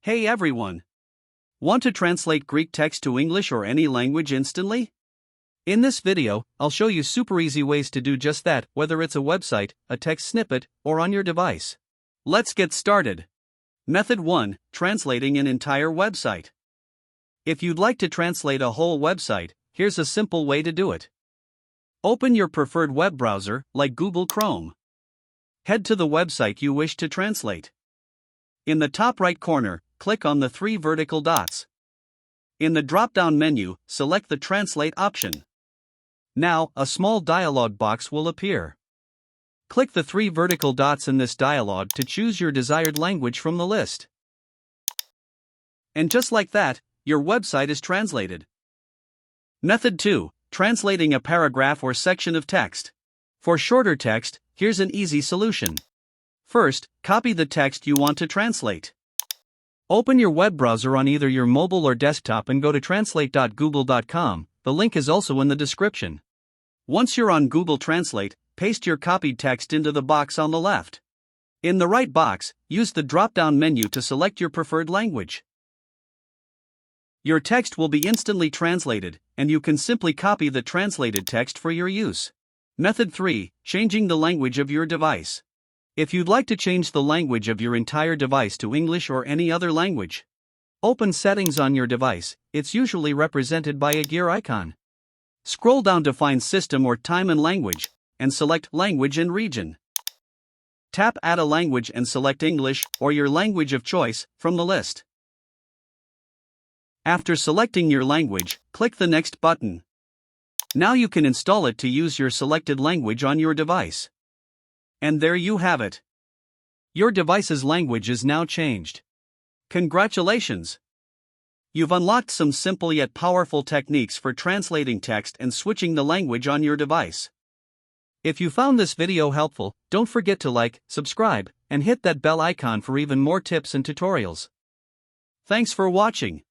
Hey everyone! Want to translate Greek text to English or any language instantly? In this video, I'll show you super easy ways to do just that, whether it's a website, a text snippet, or on your device. Let's get started. Method 1. Translating an entire website. If you'd like to translate a whole website, here's a simple way to do it. Open your preferred web browser, like Google Chrome. Head to the website you wish to translate. In the top right corner, click on the 3 vertical dots. In the drop-down menu, select the Translate option. Now, a small dialog box will appear. Click the 3 vertical dots in this dialog to choose your desired language from the list. And just like that, your website is translated. Method 2. Translating a paragraph or section of text. For shorter text, here's an easy solution. First, copy the text you want to translate. Open your web browser on either your mobile or desktop and go to translate.google.com. The link is also in the description. Once you're on Google Translate, paste your copied text into the box on the left. In the right box, use the drop-down menu to select your preferred language. Your text will be instantly translated, and you can simply copy the translated text for your use. Method 3. Changing the language of your device. If you'd like to change the language of your entire device to English or any other language, open Settings on your device. It's usually represented by a gear icon. Scroll down to find System or Time and Language, and select Language and Region. Tap Add a Language and select English, or your language of choice, from the list. After selecting your language, click the Next button. Now you can install it to use your selected language on your device. And there you have it. Your device's language is now changed. Congratulations! You've unlocked some simple yet powerful techniques for translating text and switching the language on your device. If you found this video helpful, don't forget to like, subscribe, and hit that bell icon for even more tips and tutorials. Thanks for watching.